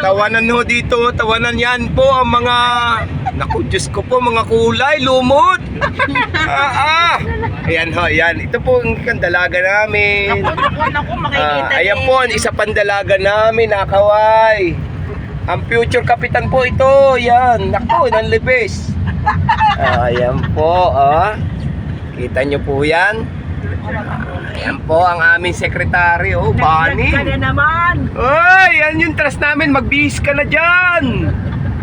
tawanan ho dito, tawanan yan po ang mga, naku, Diyos ko po, mga kulay, lumot. Ayan ho, ayan. Ito po ang dalaga namin. Naku, makikita Ayan po, ang isa pang dalaga namin, nakaway. Ang future kapitan po ito, yan. Naku, nanlibis. Ayan po, kita nyo po yan. Ayan po ang aming sekretary, Bani. Ka na naman. Ay, yan yung trust namin, magbihis ka na dyan.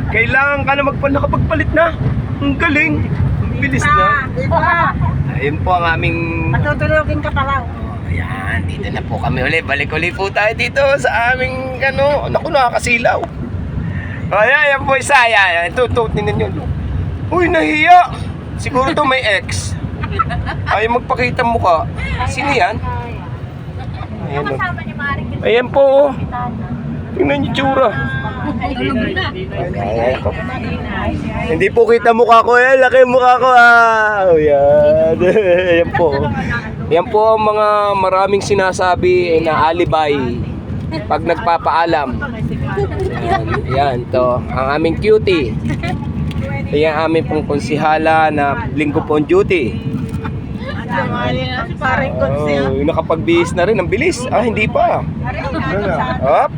Kailangan ka na nakapagpalit na. Ang galing, ang bilis na. Ayan po ang aming... Matutulogin ka pala. Ayan, dito na po kami ulit. Balik ulit po tayo dito sa aming, naku, nakakasilaw. Ayan po isa, ayan. Ito, tingnan nyo. Uy, nahiya. Siguro to may ex. Ayaw magpakita mukha. Sino yan? Ayan, ayan po. Tingnan yung tsura. Ayan po. Hindi po kita mukha ko. Laki mukha ko. Ayan. Ayan po. Ayan po ang mga maraming sinasabi na alibay pag nagpapaalam. Ayan to. Ang aming cutie. Ayan aming pong konsihala na linggo po on duty. Nakapagbihis na rin, ang bilis. Hindi pa. Hop.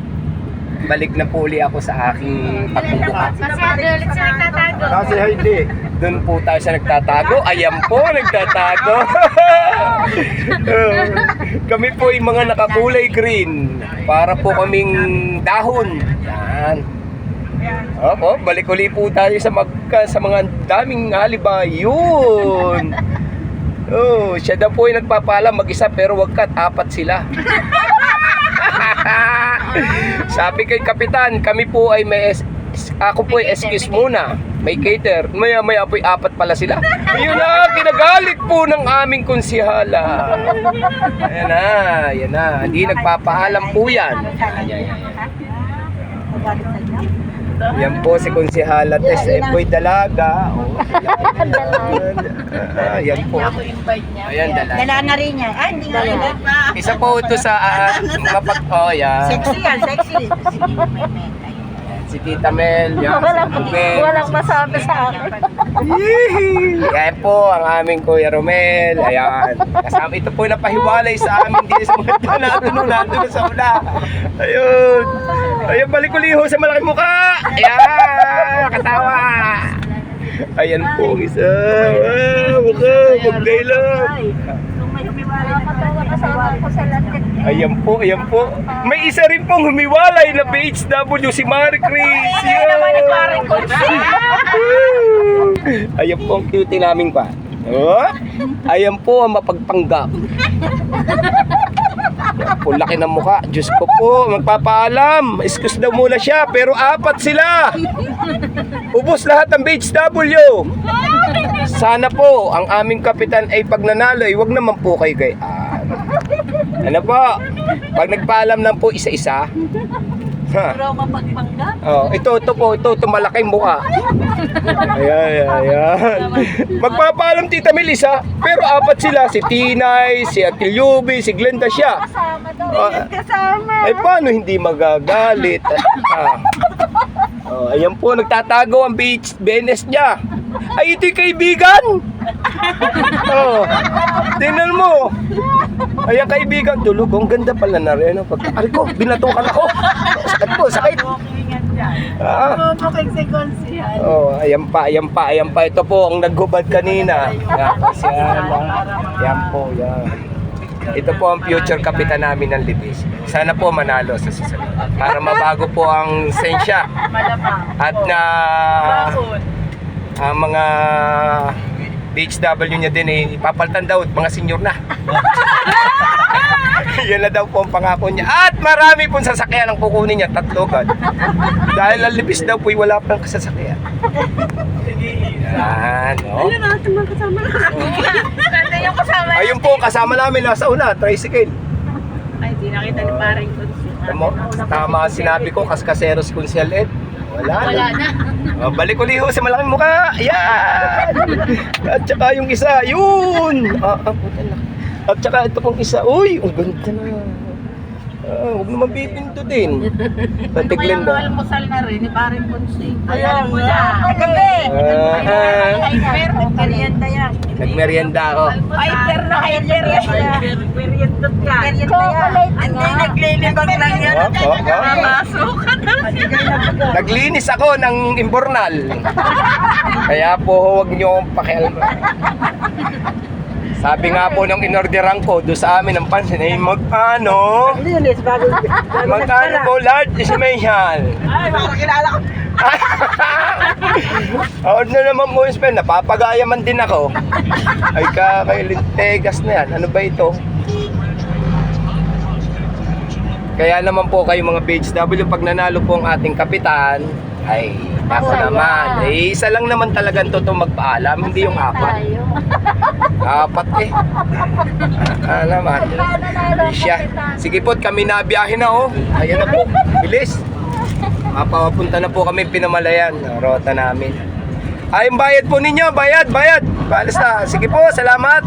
Balik na po uli ako sa aking pagbubuka. Kasi hindi. Doon po tayo sa nagtatago. Ayan po, nagtatago. Kami po yung mga nakakulay green. Para po kaming dahon. Yan. Opo, balik uli po tayo sa mga daming alibay. Yun. Siya daw po yung nagpapaalam mag-isa pero wag kat, apat sila. Sabi kay kapitan, kami po ay ako po ay excuse muna. May cater. Maya po ay apat pala sila. Yun na, kinagalit po ng aming konsihala. Ayan na. Hindi nagpapaalam po yan. Yan po si konsihala Tess. Po'y dalaga. Ayan po. Ayan, dalaga. Dala na rin niya. Hindi nga rin. Isa po ito sa yan. Sexy yan, sexy. Si Tita Mel. Yan, Walang masabi sa akin. Yan po ang aming Kuya Romel. Ayan. Kasama ito po napahiwalay sa amin din sa mga nandun sa ula. Ayun. Ayun, balik uliho sa malaking mukha. Ayan, katawa. Ayan po isa. Mukha, mag-dialogue. Ayan po. May isa rin pong humiwalay na BHW si Marie Chris. Ayan po ang cutie namin pa. Ayan po ang mapagpanggap. Po, laki ng mukha. Diyos ko po, magpapaalam. Excuse daw muna siya, pero apat sila. Ubus lahat ng BHW. Sana po, ang aming kapitan ay pag nanalo, wag naman po kayo gayaan. Ano po? Pag nagpaalam lang po isa-isa. Pero mapagpanggap. Ito malaking mukha. Ayan. Magpapaalam Tita Melissa, pero apat sila. Si Tinay, si Atilyubi, si Glenda siya. Kasama. Ay paano hindi magagalit? Ayan po, nagtatago ang Benes niya. Ay, ito'y kaibigan. Tingnan mo. Ayan kaibigan, tulog. Ang ganda pala na rin. Ari ko, binatukan ako. Sakit. Ayan pa. Ito po ang naghubad kanina. Ayan po. Ito po ang future kapitan namin ng Libis. Sana po manalo sa susunod. Para mabago po ang sensya. At na ang mga BHW niya din ipapalitan daw, mga senior na. Yan na daw po ang pangako niya. At marami pong sasakyan ang kukunin niya, 3 agad. Dahil ang Libis daw po wala pang sasakyan. Yan, no? Ayun natin mga kasama. Ganda yung kasama. Ayun po, kasama namin nasa una, tricycle. Ay, di nakita ni paring Kunsi. Tama sinabi ko, kaskaseros Kunsyal Ed. Wala na. Balik ulit sa malaking mukha. Ayan. At saka yung isa, yun. At saka ito pong isa. Uy, ang ganda na. huwag naman bibintutin. Patiklin Kaya daw. almusal na rin ni Paring Konsing. Ayan mo nga. na. Gabi. Ay, pero Merienda yan. Nagmerienda ako. Ay, pero na kayo merienda yan. Chocolate. Hindi, naglilibang lang yan. Opo. Naglinis ako ng imbornal. Kaya po huwag niyo akong pakialaman. Sabi nga po nung inorderan ko doon sa amin ng pansin ay mag-ano po large estimation. Ay, makakilala ko. Oo na naman po yung spend, napapagaya man din ako. Ay kay Lintegas na yan, ano ba ito? Kaya naman po kayo mga BHW, pag nanalo po ang ating kapitan, ay ako naman, isa lang naman talagang totoo magpaalam, hindi yung apat. Apat eh. Naman. Siya. Sige po, kami na biyahe na oh. Ayan na po, bilis. Mapapunta na po kami Pinamalayan, rota namin. Ay, bayad po ninyo, bayad. Balas na. Sige po, salamat.